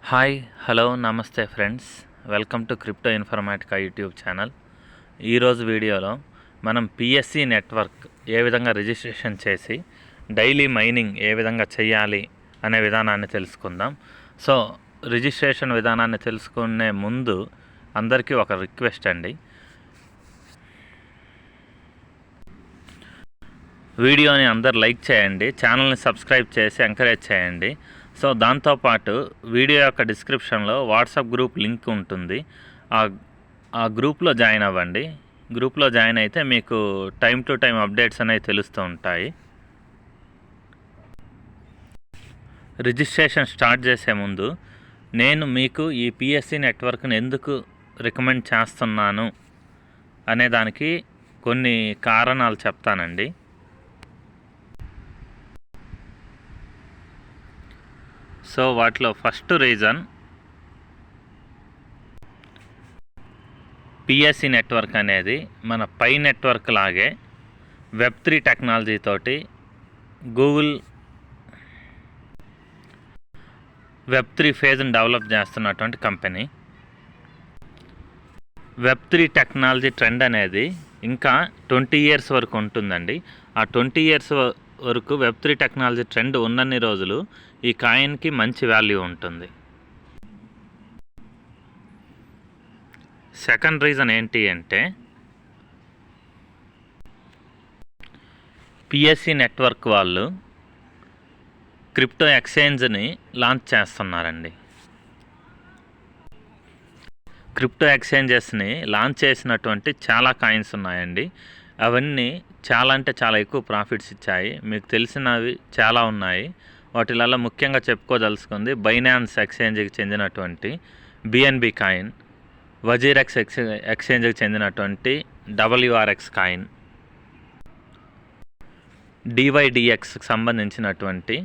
Hi hello నమస్తే friends, welcome to crypto Informatica YouTube channel. ఈరోజు వీడియోలో మనం పిఎస్సి నెట్వర్క్ ఏ విధంగా రిజిస్ట్రేషన్ చేసి డైలీ మైనింగ్ ఏ విధంగా చేయాలి అనే విధానాన్ని తెలుసుకుందాం. సో రిజిస్ట్రేషన్ విధానాన్ని తెలుసుకునే ముందు అందరికీ ఒక రిక్వెస్ట్ అండి. వీడియోని అందరు లైక్ చేయండి, ఛానల్ని సబ్స్క్రైబ్ చేసి ఎంకరేజ్ చేయండి. సో దాంతోపాటు వీడియో యొక్క డిస్క్రిప్షన్లో వాట్సాప్ గ్రూప్ లింక్ ఉంటుంది. ఆ గ్రూప్లో జాయిన్ అవ్వండి. గ్రూప్లో జాయిన్ అయితే మీకు టైం టు టైం అప్డేట్స్ అనేవి తెలుస్తూ ఉంటాయి. రిజిస్ట్రేషన్ స్టార్ట్ చేసే ముందు నేను మీకు ఈ పిఎస్సి నెట్వర్క్ని ఎందుకు రికమెండ్ చేస్తున్నాను అనే దానికి కొన్ని కారణాలు చెప్తానండి. సో వాటిలో ఫస్ట్ రీజన్, పిఎస్సి నెట్వర్క్ అనేది మన పై నెట్వర్క్ లాగే వెబ్3 టెక్నాలజీ తోటి గూగుల్ వెబ్3 ఫేజ్ని డెవలప్ చేస్తున్నటువంటి కంపెనీ. వెబ్3 టెక్నాలజీ ట్రెండ్ అనేది ఇంకా 20 ఇయర్స్ వరకు ఉంటుందండి. ఆ 20 ఇయర్స్ వరకు వెబ్3 టెక్నాలజీ ట్రెండ్ ఉన్నన్ని రోజులు ఈ కాయిన్కి మంచి వాల్యూ ఉంటుంది. సెకండ్ రీజన్ ఏంటి అంటే, పిఎస్సి నెట్వర్క్ వాళ్ళు క్రిప్టో ఎక్స్చేంజ్ని లాంచ్ చేస్తున్నారండి. క్రిప్టో ఎక్స్చేంజెస్ని లాంచ్ చేసినటువంటి చాలా కాయిన్స్ ఉన్నాయండి. అవన్నీ చాలా అంటే చాలా ఎక్కువ ప్రాఫిట్స్ ఇచ్చాయి. మీకు తెలిసినవి చాలా ఉన్నాయి. వాటిలలో ముఖ్యంగా చెప్పుకోదలుచుకుంది బైనాన్స్ ఎక్స్చేంజ్కి చెందినటువంటి బిఎన్బి కాయిన్, వజీరెక్స్ ఎక్స్చేంజ్కి చెందినటువంటి డబ్ల్యూఆర్ఎక్స్ కాయిన్, డివైడిఎక్స్కి సంబంధించినటువంటి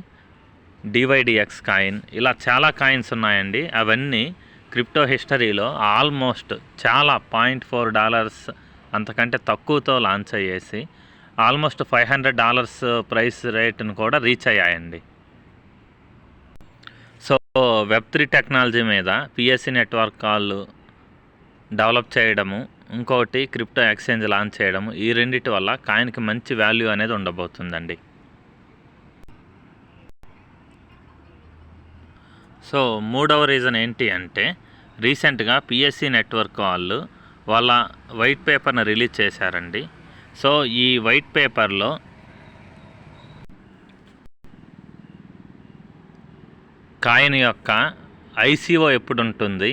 డివైడిఎక్స్ కాయిన్, ఇలా చాలా కాయిన్స్ ఉన్నాయండి. అవన్నీ క్రిప్టో హిస్టరీలో ఆల్మోస్ట్ చాలా $0.4 అంతకంటే తక్కువతో లాంచ్ అయ్యేసి ఆల్మోస్ట్ $500 ప్రైస్ రేటును కూడా రీచ్ అయ్యాయండి. సో వెబ్3 టెక్నాలజీ మీద పిఎస్సి నెట్వర్క్ వాళ్ళు డెవలప్ చేయడము, ఇంకోటి క్రిప్టో ఎక్స్చేంజ్ లాంచ్ చేయడము, ఈ రెండింటి వల్ల కాయిన్కి మంచి వాల్యూ అనేది ఉండబోతుందండి. సో మూడవ రీజన్ ఏంటి అంటే, రీసెంట్గా పిఎస్సి నెట్వర్క్ వాళ్ళు వాళ్ళ వైట్ పేపర్ని రిలీజ్ చేశారండి. సో ఈ వైట్ పేపర్లో కాయిన్ యొక్క ఐసిఓ ఎప్పుడు ఉంటుంది,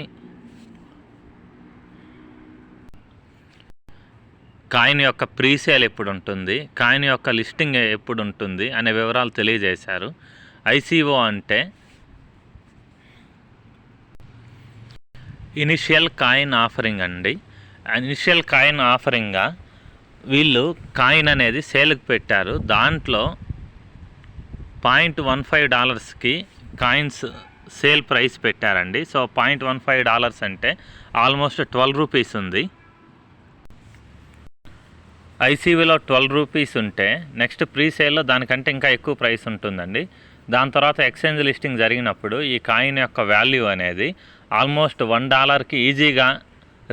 కాయిన్ యొక్క ప్రీసేల్ ఎప్పుడు ఉంటుంది, కాయిన్ యొక్క లిస్టింగ్ ఎప్పుడు ఉంటుంది అనే వివరాలు తెలియజేశారు. ఐసిఓ అంటే ఇనిషియల్ కాయిన్ ఆఫరింగ్ అండి. ఇనిషియల్ కాయిన్ ఆఫరింగ్గా వీళ్ళు కాయిన్ అనేది సేల్కి పెట్టారు. దాంట్లో $0.15కి కాయిన్స్ సేల్ ప్రైస్ పెట్టారండి. సో $0.15 అంటే ఆల్మోస్ట్ ₹12 ఉంది. ఐసీవీలో ₹12 ఉంటే నెక్స్ట్ ప్రీసేల్లో దానికంటే ఇంకా ఎక్కువ ప్రైస్ ఉంటుందండి. దాని తర్వాత ఎక్స్చేంజ్ లిస్టింగ్ జరిగినప్పుడు ఈ కాయిన్ యొక్క వాల్యూ అనేది ఆల్మోస్ట్ $1కి ఈజీగా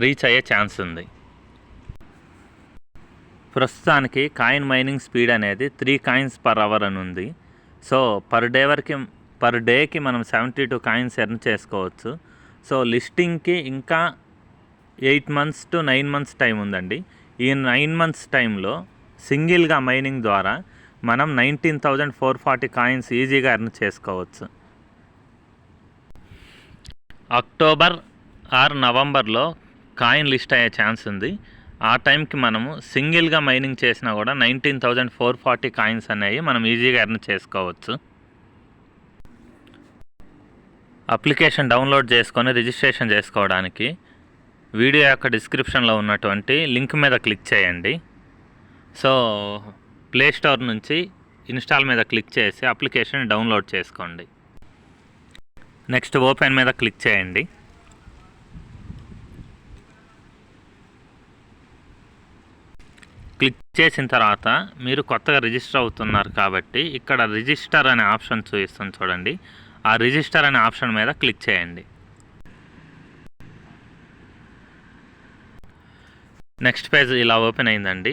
రీచ్ అయ్యే ఛాన్స్ ఉంది. ప్రస్తుతానికి కాయిన్ మైనింగ్ స్పీడ్ అనేది 3 కాయిన్స్ పర్ అవర్ అని ఉంది. సో పర్ డేకి మనం 72 కాయిన్స్ ఎర్న్ చేసుకోవచ్చు. సో లిస్టింగ్కి ఇంకా 8 months to 9 months టైం ఉందండి. ఈ 9 months టైంలో సింగిల్గా మైనింగ్ ద్వారా మనం 19,440 కాయిన్స్ ఈజీగా ఎర్న్ చేసుకోవచ్చు. అక్టోబర్ ఆర్ నవంబర్లో కాయిన్ లిస్ట్ అయ్యే ఛాన్స్ ఉంది. ఆ టైంకి మనము సింగిల్గా మైనింగ్ చేసినా కూడా 19,440 కాయిన్స్ అనేవి మనం ఈజీగా ఎర్న్ చేసుకోవచ్చు. అప్లికేషన్ డౌన్లోడ్ చేసుకొని రిజిస్ట్రేషన్ చేసుకోవడానికి వీడియో యొక్క డిస్క్రిప్షన్లో ఉన్నటువంటి లింక్ మీద క్లిక్ చేయండి. సో ప్లే స్టోర్ నుంచి ఇన్స్టాల్ మీద క్లిక్ చేసి అప్లికేషన్ డౌన్లోడ్ చేసుకోండి. నెక్స్ట్ ఓపెన్ మీద క్లిక్ చేయండి. క్లిక్ చేసిన తర్వాత మీరు కొత్తగా రిజిస్టర్ అవుతున్నారు కాబట్టి ఇక్కడ రిజిస్టర్ అనే ఆప్షన్ చూపిస్తుంది చూడండి. ఆ రిజిస్టర్ అనే ఆప్షన్ మీద క్లిక్ చేయండి. నెక్స్ట్ పేజ్ ఇలా ఓపెన్ అయిందండి.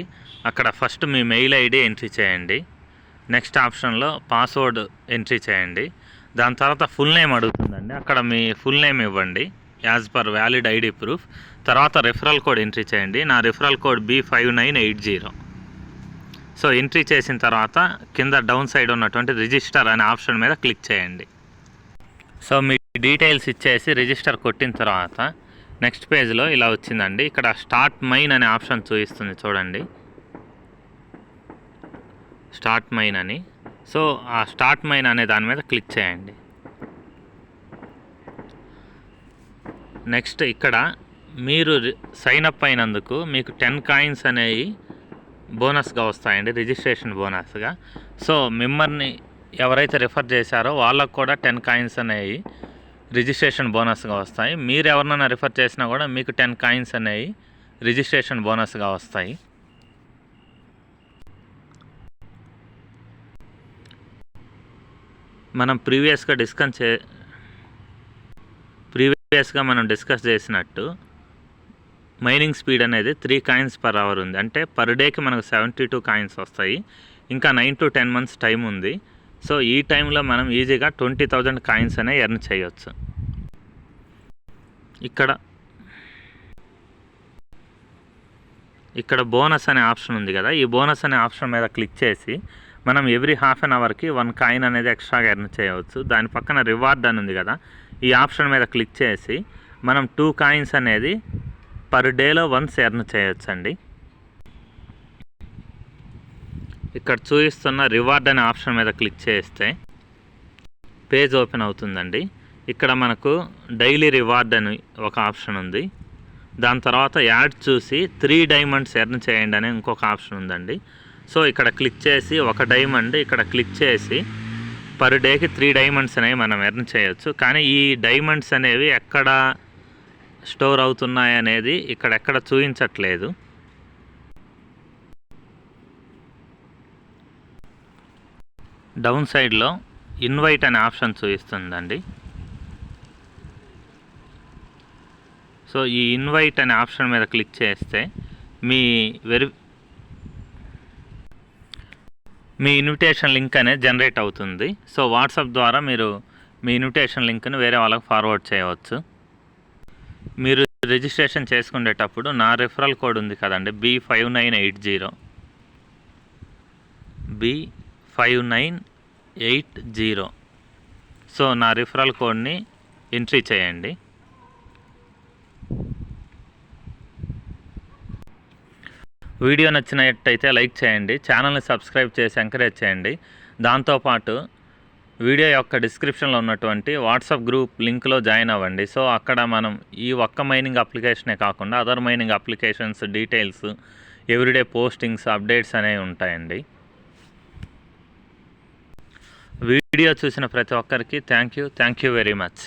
అక్కడ ఫస్ట్ మీ మెయిల్ ఐడి ఎంట్రీ చేయండి. నెక్స్ట్ ఆప్షన్లో పాస్వర్డ్ ఎంట్రీ చేయండి. దాని తర్వాత ఫుల్ నేమ్ అడుగుతుందండి. అక్కడ మీ ఫుల్ నేమ్ ఇవ్వండి as per valid ID proof. తర్వాత రిఫరల్ కోడ్ ఎంట్రీ చేయండి. నా referral code B5980. So entry చేసిన తర్వాత కింద డౌన్ సైడ్ ఉన్నటువంటి రిజిస్టర్ అనే ఆప్షన్ మీద క్లిక్ చేయండి. సో మీ డీటెయిల్స్ ఇచ్చేసి రిజిస్టర్ కొట్టిన తర్వాత నెక్స్ట్ పేజ్లో ఇలా వచ్చిందండి. ఇక్కడ స్టార్ట్ మైన్ అనే ఆప్షన్ చూపిస్తుంది చూడండి, స్టార్ట్ మైన్ అని. సో ఆ స్టార్ట్ మైన్ అనే దాని మీద క్లిక్ చేయండి. నెక్స్ట్ ఇక్కడ మీరు సైన్ అప్ అయినందుకు మీకు 10 కాయిన్స్ అనేవి బోనస్గా వస్తాయండి, రిజిస్ట్రేషన్ బోనస్గా. సో మిమ్మల్ని ఎవరైతే రిఫర్ చేశారో వాళ్ళకు కూడా 10 కాయిన్స్ అనేవి రిజిస్ట్రేషన్ బోనస్గా వస్తాయి. మీరు ఎవరినైనా రిఫర్ చేసినా కూడా మీకు 10 కాయిన్స్ అనేవి రిజిస్ట్రేషన్ బోనస్గా వస్తాయి. మనం ప్రీవియస్గా మనం డిస్కస్ చేసినట్టు మైనింగ్ స్పీడ్ అనేది 3 కాయిన్స్ పర్ అవర్ ఉంది. అంటే పర్ డేకి మనకు 72 కాయిన్స్ వస్తాయి. ఇంకా 9 to 10 months టైం ఉంది. సో ఈ టైంలో మనం ఈజీగా 20,000 కాయిన్స్ అనే ఎర్న్ చేయవచ్చు. ఇక్కడ బోనస్ అనే ఆప్షన్ ఉంది కదా, ఈ బోనస్ అనే ఆప్షన్ మీద క్లిక్ చేసి మనం ఎవ్రీ హాఫ్ అన్ అవర్కి 1 కాయిన్ అనేది ఎక్స్ట్రాగా ఎర్న్ చేయవచ్చు. దాని పక్కన రివార్డ్ అని ఉంది కదా, ఈ ఆప్షన్ మీద క్లిక్ చేసి మనం 2 కాయిన్స్ అనేది పర్ డేలో వన్స్ ఎర్న్ చేయొచ్చు అండి. ఇక్కడ చూపిస్తున్న రివార్డ్ అనే ఆప్షన్ మీద క్లిక్ చేస్తే పేజ్ ఓపెన్ అవుతుందండి. ఇక్కడ మనకు డైలీ రివార్డ్ అని ఒక ఆప్షన్ ఉంది. దాని తర్వాత యాడ్ చూసి 3 డైమండ్స్ ఎర్న్ చేయండి అనే ఇంకొక ఆప్షన్ ఉందండి. సో ఇక్కడ క్లిక్ చేసి 1 డైమండ్ ఇక్కడ క్లిక్ చేసి పర్ డేకి 3 డైమండ్స్ అనేవి మనం ఎర్న్ చేయొచ్చు. కానీ ఈ డైమండ్స్ అనేవి ఎక్కడ స్టోర్ అవుతున్నాయి అనేది ఎక్కడ చూపించట్లేదు. డౌన్ సైడ్లో ఇన్వైట్ అనే ఆప్షన్ చూపిస్తుందండి. సో ఈ ఇన్వైట్ అనే ఆప్షన్ మీద క్లిక్ చేస్తే మీ ఇన్విటేషన్ లింక్ అనేది జనరేట్ అవుతుంది. సో వాట్సాప్ ద్వారా మీరు మీ ఇన్విటేషన్ లింక్ని వేరే వాళ్ళకి ఫార్వర్డ్ చేయవచ్చు. మీరు రిజిస్ట్రేషన్ చేసుకునేటప్పుడు నా రిఫరల్ కోడ్ ఉంది కదండి, B5980. సో నా రిఫరల్ కోడ్ని ఎంట్రీ చేయండి. వీడియో నచ్చినట్టయితే లైక్ చేయండి, ఛానల్ని సబ్స్క్రైబ్ చేసి ఎంకరేజ్ చేయండి. దాంతోపాటు వీడియో యొక్క డిస్క్రిప్షన్లో ఉన్నటువంటి వాట్సాప్ గ్రూప్ లింక్లో జాయిన్ అవ్వండి. సో అక్కడ మనం ఈ ఒక్క మైనింగ్ అప్లికేషనే కాకుండా other mining applications details, everyday postings, updates అనేవి ఉంటాయండి. వీడియో చూసిన ప్రతి ఒక్కరికి థ్యాంక్ యూ వెరీ మచ్.